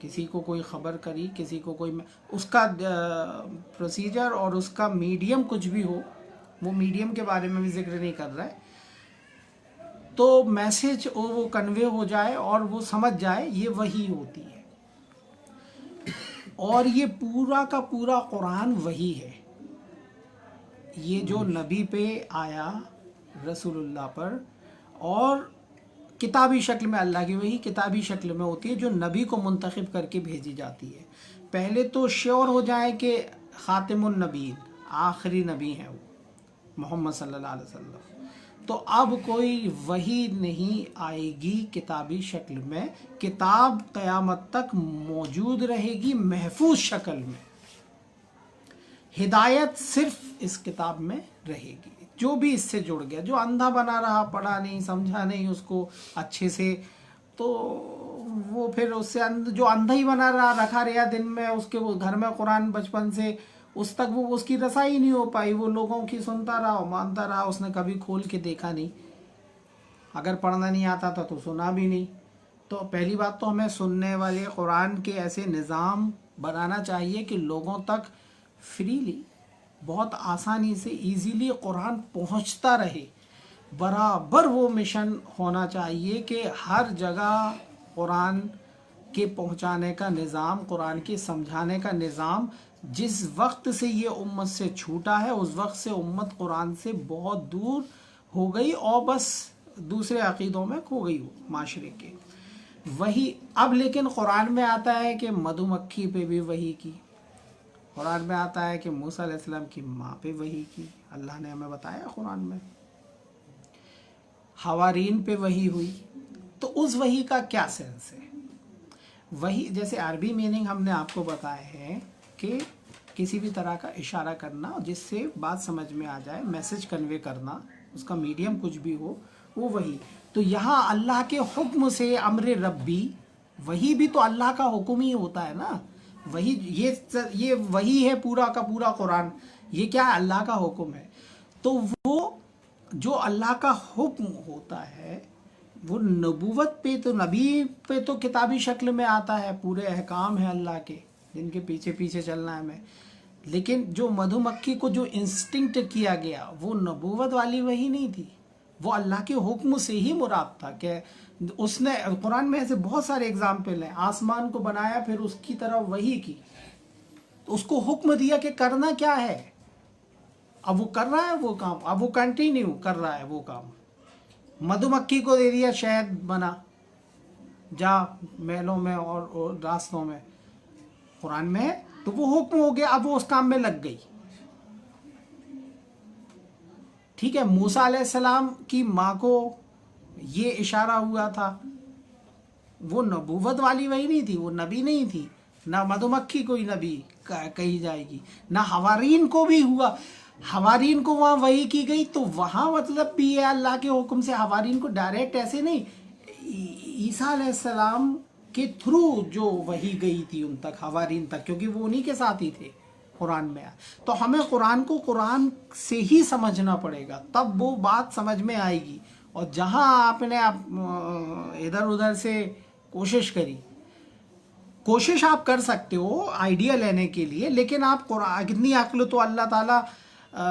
کسی کو کوئی خبر کری، کسی کو کوئی، اس کا پروسیجر اور اس کا میڈیم کچھ بھی ہو، وہ میڈیم کے بارے میں بھی ذکر نہیں کر رہا ہے، تو میسج وہ کنوے ہو جائے اور وہ سمجھ جائے، یہ وحی ہوتی ہے۔ اور یہ پورا کا پورا قرآن وحی ہے۔ یہ جو نبی پہ آیا، رسول اللہ پر، اور کتابی شکل میں، اللہ کی وحی کتابی شکل میں ہوتی ہے جو نبی کو منتخب کر کے بھیجی جاتی ہے۔ پہلے تو شیور ہو جائے کہ خاتم النبیین، آخری نبی ہیں وہ، محمد صلی اللہ علیہ وسلم، تو اب کوئی وحی نہیں آئے گی کتابی شکل میں، کتاب قیامت تک موجود رہے گی محفوظ شکل میں، ہدایت صرف اس کتاب میں رہے گی۔ جو بھی اس سے جڑ گیا، جو اندھا بنا رہا، پڑھا نہیں، سمجھا نہیں اس کو اچھے سے، تو وہ پھر اس سے جو اندھا ہی بنا رہا، رکھا رہا دن میں، اس کے وہ گھر میں قرآن بچپن سے اس تک وہ اس کی رسائی نہیں ہو پائی، وہ لوگوں کی سنتا رہا، مانتا رہا، اس نے کبھی کھول کے دیکھا نہیں، اگر پڑھنا نہیں آتا تھا تو سنا بھی نہیں۔ تو پہلی بات تو ہمیں سننے والے قرآن کے ایسے نظام بنانا چاہیے کہ لوگوں تک فریلی، بہت آسانی سے، ایزیلی قرآن پہنچتا رہے۔ برابر وہ مشن ہونا چاہیے کہ ہر جگہ قرآن کے پہنچانے کا نظام، قرآن کے سمجھانے کا نظام، جس وقت سے یہ امت سے چھوٹا ہے اس وقت سے امت قرآن سے بہت دور ہو گئی اور بس دوسرے عقیدوں میں کھو گئی ہو معاشرے کے۔ وہی اب لیکن قرآن میں آتا ہے کہ مدھو مکھی پہ بھی وحی کی، قرآن میں آتا ہے کہ موسیٰ علیہ السلام کی ماں پہ وحی کی، اللہ نے ہمیں بتایا قرآن میں، حوارین پہ وحی ہوئی۔ تو اس وحی کا کیا سینس ہے؟ وحی جیسے عربی میننگ ہم نے آپ کو بتایا ہے کہ کسی بھی طرح کا اشارہ کرنا جس سے بات سمجھ میں آ جائے، میسج کنوے کرنا، اس کا میڈیم کچھ بھی ہو، وہ وحی۔ تو یہاں اللہ کے حکم سے امر ربی، وحی بھی تو اللہ کا حکم ہی ہوتا ہے نا، وہی یہ وہی ہے پورا کا پورا قرآن، یہ کیا ہے؟ اللہ کا حکم ہے۔ تو وہ جو اللہ کا حکم ہوتا ہے وہ نبوت پہ، تو نبی پہ تو کتابی شکل میں آتا ہے، پورے احکام ہیں اللہ کے جن کے پیچھے پیچھے چلنا ہے ہمیں، لیکن جو مدھو مکھی کو جو انسٹنکٹ کیا گیا وہ نبوت والی وحی نہیں تھی، وہ اللہ کے حکم سے ہی مراد تھا کہ اس نے، قرآن میں ایسے بہت سارے اگزامپل ہیں، آسمان کو بنایا پھر اس کی طرف وحی کی، تو اس کو حکم دیا کہ کرنا کیا ہے، اب وہ کر رہا ہے وہ کام، اب وہ کنٹینیو کر رہا ہے وہ کام۔ مدھو مکھی کو دے دیا شہد بنا، جا محلوں میں اور راستوں میں، قرآن میں ہے تو وہ حکم ہو گیا، اب وہ اس کام میں لگ گئی۔ ٹھیک ہے، موسیٰ علیہ السلام کی ماں کو یہ اشارہ ہوا تھا، وہ نبوت والی وہی نہیں تھی، وہ نبی نہیں تھی، نہ مدھو مکھی کوئی نبی کہی جائے گی، نہ حوارین کو بھی ہوا، حوارین کو وہاں وحی کی گئی، تو وہاں مطلب بھی ہے اللہ کے حکم سے، حوارین کو ڈائریکٹ ایسے نہیں، عیسیٰ علیہ السلام کے تھرو جو وحی گئی تھی ان تک، حوارین تک، کیونکہ وہ انہی کے ساتھ ہی تھے قرآن میں۔ تو ہمیں قرآن کو قرآن سے ہی سمجھنا پڑے گا، تب وہ بات سمجھ میں آئے گی۔ اور جہاں آپ نے ادھر ادھر سے کوشش کری، کوشش آپ کر سکتے ہو آئیڈیا لینے کے لیے، لیکن آپ قرآن، اتنی عقل تو اللہ تعالیٰ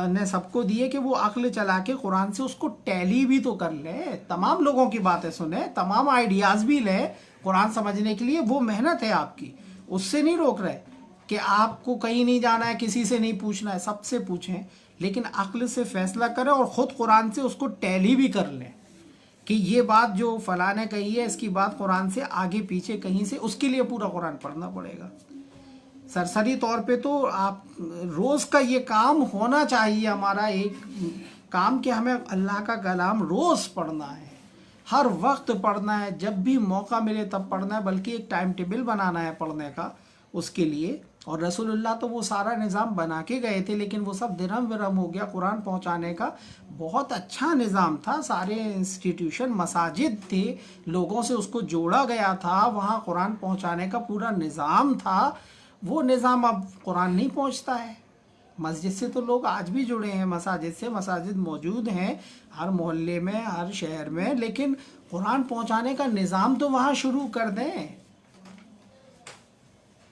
نے سب کو دی ہے کہ وہ عقل چلا کے قرآن سے اس کو ٹیلی بھی تو کر لے، تمام لوگوں کی باتیں سنیں، تمام آئیڈیاز بھی لے قرآن سمجھنے کے لیے، وہ محنت ہے آپ کی، اس سے نہیں روک رہے کہ آپ کو کہیں نہیں جانا ہے، کسی سے نہیں پوچھنا ہے، سب سے پوچھیں، لیکن عقل سے فیصلہ کریں اور خود قرآن سے اس کو ٹیلی بھی کر لیں کہ یہ بات جو فلاں نے کہی ہے اس کی بات قرآن سے آگے پیچھے کہیں سے، اس کے لیے پورا قرآن پڑھنا پڑے گا۔ سرسری طور پہ تو آپ روز کا یہ کام ہونا چاہیے، ہمارا ایک کام کہ ہمیں اللہ کا کلام روز پڑھنا ہے، ہر وقت پڑھنا ہے، جب بھی موقع ملے تب پڑھنا ہے، بلکہ ایک ٹائم ٹیبل بنانا ہے پڑھنے کا اس کے لیے۔ اور رسول اللہ تو وہ سارا نظام بنا کے گئے تھے، لیکن وہ سب درہم ورہم ہو گیا۔ قرآن پہنچانے کا بہت اچھا نظام تھا، سارے انسٹیٹیوشن، مساجد تھے، لوگوں سے اس کو جوڑا گیا تھا، وہاں قرآن پہنچانے کا پورا نظام تھا۔ وہ نظام اب قرآن نہیں پہنچتا ہے۔ مسجد سے تو لوگ آج بھی جڑے ہیں، مساجد سے، مساجد موجود ہیں ہر محلے میں، ہر شہر میں، لیکن قرآن پہنچانے کا نظام تو وہاں شروع کر دیں۔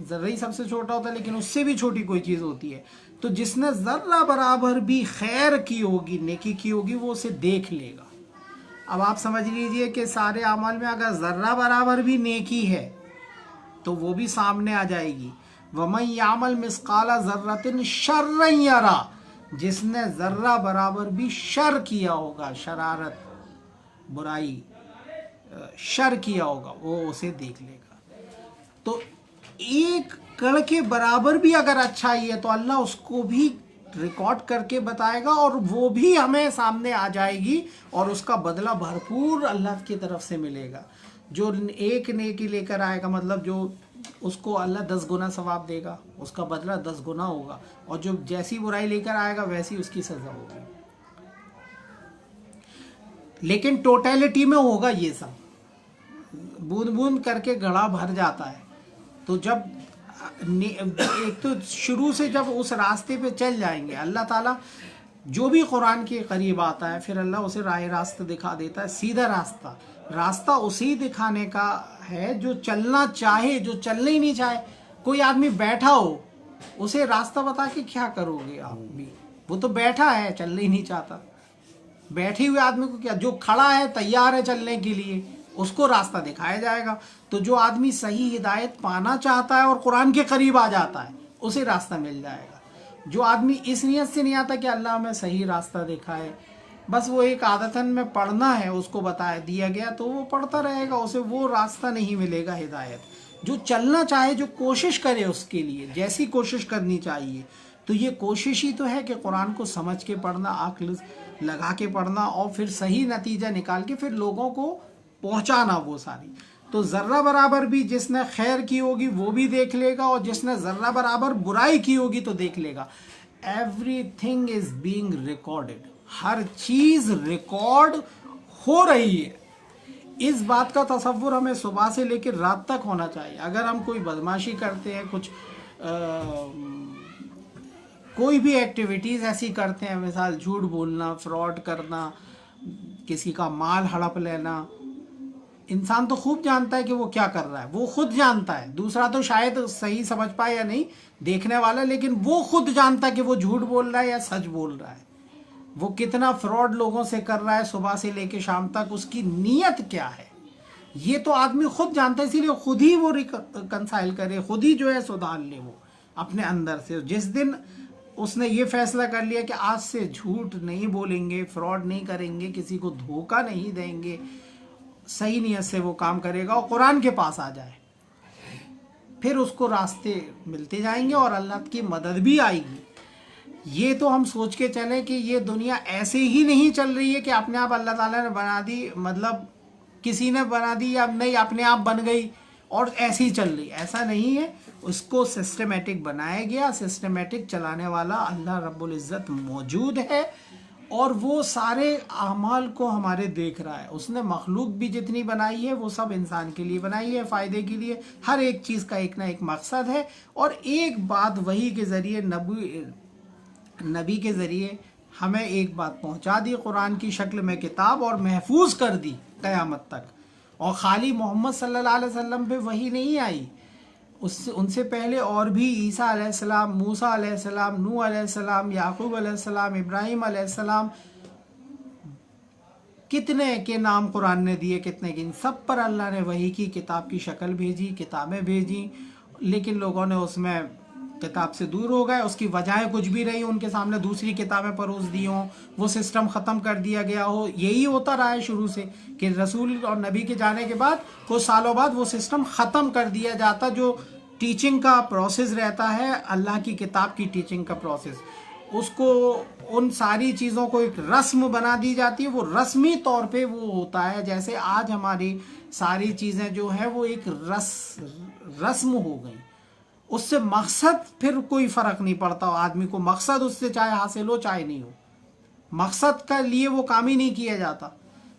ذرہ ہی سب سے چھوٹا ہوتا ہے، لیکن اس سے بھی چھوٹی کوئی چیز ہوتی ہے، تو جس نے ذرہ برابر بھی خیر کی ہوگی، نیکی کی ہوگی، وہ اسے دیکھ لے گا۔ اب آپ سمجھ لیجئے کہ سارے اعمال میں اگر ذرہ برابر بھی نیکی ہے تو وہ بھی سامنے آ جائے گی۔ وَمَن يَعْمَلْ مِثْقَالَ ذَرَّةٍ شَرًّا يَرَهُ، جس نے ذرہ برابر بھی شر کیا ہوگا، شرارت، برائی، شر کیا ہوگا، وہ اسے دیکھ لے گا۔ تو ایک کڑ کے برابر بھی اگر اچھائی ہے تو اللہ اس کو بھی ریکارڈ کر کے بتائے گا، اور وہ بھی ہمیں سامنے آ جائے گی، اور اس کا بدلہ بھرپور اللہ کی طرف سے ملے گا۔ جو ایک نیکی لے کر آئے گا، مطلب جو اس کو اللہ 10 گنا ثواب دے گا، اس کا بدلہ 10 گنا ہوگا، اور جو جیسی برائی لے کر آئے گا ویسی اس کی سزا ہوگی۔ لیکن ٹوٹیلٹی میں ہوگا یہ سب، بوند بوند کر کے گھڑا بھر جاتا ہے۔ تو جب ایک تو شروع سے جب اس راستے پہ چل جائیں گے، اللہ تعالیٰ جو بھی قرآن کے قریب آتا ہے پھر اللہ اسے راہ راستہ دکھا دیتا ہے، سیدھا راستہ اسی دکھانے کا ہے جو چلنا چاہے، جو چلنا ہی نہیں چاہے۔ کوئی آدمی بیٹھا ہو، اسے راستہ بتا کے کیا کرو گے آپ بھی؟ وہ تو بیٹھا ہے، چلنا ہی نہیں چاہتا۔ بیٹھے ہوئے آدمی کو کیا، جو کھڑا ہے تیار ہے چلنے کے لیے، اس کو راستہ دکھایا جائے گا۔ تو جو آدمی صحیح ہدایت پانا چاہتا ہے اور قرآن کے قریب آ جاتا ہے، اسے راستہ مل جائے گا۔ جو آدمی اس نیت سے نہیں آتا کہ اللہ ہمیں صحیح راستہ دکھائے، بس وہ ایک عادتاً میں پڑھنا ہے، اس کو بتا دیا گیا تو وہ پڑھتا رہے گا، اسے وہ راستہ نہیں ملے گا ہدایت۔ جو چلنا چاہے، جو کوشش کرے اس کے لیے جیسی کوشش کرنی چاہیے، تو یہ کوشش ہی تو ہے کہ قرآن کو سمجھ کے پڑھنا، عقل لگا کے پڑھنا، اور پھر صحیح نتیجہ نکال کے پھر لوگوں کو پہنچانا وہ ساری۔ تو ذرہ برابر بھی جس نے خیر کی ہوگی وہ بھی دیکھ لے گا، اور جس نے ذرہ برابر برائی کی ہوگی تو دیکھ لے گا۔ Everything is being recorded, ہر چیز ریکارڈ ہو رہی ہے۔ اس بات کا تصور ہمیں صبح سے لے کے رات تک ہونا چاہیے۔ اگر ہم کوئی بدماشی کرتے ہیں، کچھ کوئی بھی ایکٹیویٹیز ایسی کرتے ہیں، مثال جھوٹ بولنا، فراڈ کرنا، کسی کا مال ہڑپ لینا، انسان تو خوب جانتا ہے کہ وہ کیا کر رہا ہے، وہ خود جانتا ہے، دوسرا تو شاید صحیح سمجھ پائے یا نہیں دیکھنے والا، لیکن وہ خود جانتا ہے کہ وہ جھوٹ بول رہا ہے یا سچ بول رہا ہے، وہ کتنا فراڈ لوگوں سے کر رہا ہے صبح سے لے کے شام تک، اس کی نیت کیا ہے، یہ تو آدمی خود جانتا ہے۔ اسی لیے خود ہی وہ ریکنسائل کرے، خود ہی جو ہے سدھار لے وہ اپنے اندر سے۔ جس دن اس نے یہ فیصلہ کر لیا کہ آج سے جھوٹ نہیں بولیں گے، فراڈ نہیں کریں گے، کسی کو دھوکہ نہیں دیں گے، صحیح نیت سے وہ کام کرے گا اور قرآن کے پاس آ جائے، پھر اس کو راستے ملتے جائیں گے اور اللہ کی مدد بھی آئے گی۔ یہ تو ہم سوچ کے چلیں کہ یہ دنیا ایسے ہی نہیں چل رہی ہے کہ اپنے آپ اللہ تعالیٰ نے بنا دی، مطلب کسی نے بنا دی یا نہیں، اپنے آپ بن گئی اور ایسے ہی چل رہی، ایسا نہیں ہے۔ اس کو سسٹمیٹک بنایا گیا، سسٹمیٹک چلانے والا اللہ رب العزت موجود ہے، اور وہ سارے اعمال کو ہمارے دیکھ رہا ہے۔ اس نے مخلوق بھی جتنی بنائی ہے وہ سب انسان کے لیے بنائی ہے، فائدے کے لیے، ہر ایک چیز کا ایک نہ ایک مقصد ہے۔ اور ایک بات وحی کے ذریعے، نبی کے ذریعے ہمیں ایک بات پہنچا دی، قرآن کی شکل میں کتاب، اور محفوظ کر دی قیامت تک۔ اور خالی محمد صلی اللہ علیہ وسلم پہ وحی نہیں آئی، ان سے پہلے اور بھی عیسیٰ علیہ السلام، موسیٰ علیہ السلام، نوح علیہ السلام، یعقوب علیہ السلام، ابراہیم علیہ السلام، کتنے کے نام قرآن نے دیے، کتنے کے، ان سب پر اللہ نے وحی کی کتاب کی شکل بھیجی، کتابیں بھیجی، لیکن لوگوں نے اس میں کتاب سے دور ہو گئے۔ اس کی وجہیں کچھ بھی رہی، ان کے سامنے دوسری کتابیں پروس دی ہوں، وہ سسٹم ختم کر دیا گیا ہو۔ یہی ہوتا رہا ہے شروع سے کہ رسول اور نبی کے جانے کے بعد کچھ سالوں بعد وہ سسٹم ختم کر دیا جاتا، جو ٹیچنگ کا پروسیس رہتا ہے، اللہ کی کتاب کی ٹیچنگ کا پروسیس، اس کو ان ساری چیزوں کو ایک رسم بنا دی جاتی ہے۔ وہ رسمی طور پہ وہ ہوتا ہے، جیسے آج ہماری ساری چیزیں جو ہیں وہ ایک رسم ہو گئی، اس سے مقصد پھر کوئی فرق نہیں پڑتا، آدمی کو مقصد اس سے چاہے حاصل ہو چاہے نہیں ہو، مقصد کا لیے وہ کام ہی نہیں کیا جاتا،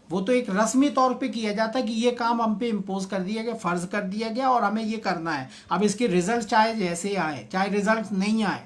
وہ تو ایک رسمی طور پہ کیا جاتا ہے کہ یہ کام ہم پہ امپوز کر دیا گیا، فرض کر دیا گیا اور ہمیں یہ کرنا ہے۔ اب اس کے رزلٹ چاہے جیسے آئے، چاہے رزلٹ نہیں آئے،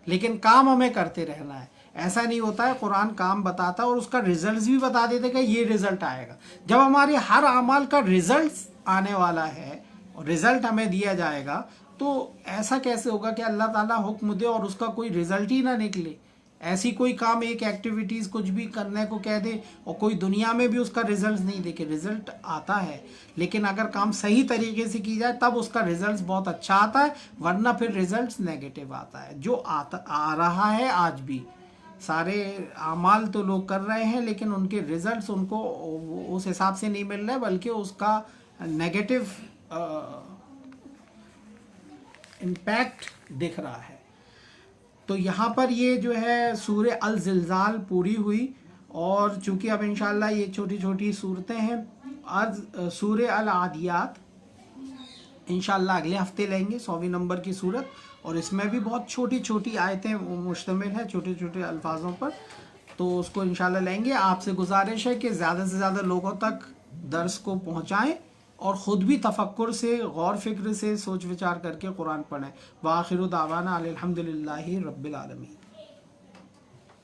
لیکن کام ہمیں کرتے رہنا ہے۔ ایسا نہیں ہوتا ہے، قرآن کام بتاتا ہے اور اس کا رزلٹ بھی بتا دیتے کہ یہ رزلٹ آئے گا۔ جب ہمارے ہر اعمال کا رزلٹ آنے والا ہے اور رزلٹ ہمیں دیا جائے گا، تو ایسا کیسے ہوگا کہ اللہ تعالیٰ حکم دے اور اس کا کوئی رزلٹ ہی نہ نکلے؟ ایسی کوئی کام، ایک ایکٹیویٹیز کچھ بھی کرنے کو کہہ دے اور کوئی دنیا میں بھی اس کا رزلٹ نہیں دیکھے. رزلٹ آتا ہے لیکن اگر کام صحیح طریقے سے کی جائے تب اس کا رزلٹ بہت اچھا آتا ہے، ورنہ پھر رزلٹ نیگیٹو آتا ہے. جو آ رہا ہے آج بھی سارے اعمال تو لوگ کر رہے ہیں لیکن ان کے رزلٹس ان کو اس حساب سے نہیں مل رہے، بلکہ اس کا نیگیٹو امپیکٹ دکھ رہا ہے. تو یہاں پر یہ جو ہے سورہ الزلزال پوری ہوئی، اور چونکہ اب انشاءاللہ یہ چھوٹی چھوٹی صورتیں ہیں. آج سورہ العادیات انشاءاللہ اگلے ہفتے لیں گے، 100ویں نمبر کی صورت، اور اس میں بھی بہت چھوٹی چھوٹی آیتیں مشتمل ہیں، چھوٹے چھوٹے الفاظوں پر، تو اس کو انشاءاللہ لیں گے. آپ سے گزارش ہے کہ زیادہ سے زیادہ لوگوں تک درس کو پہنچائیں اور خود بھی تفکر سے، غور فکر سے، سوچ وچار کر کے قرآن پڑھیں. وآخر دعوانا الحمدللہ رب العالمین.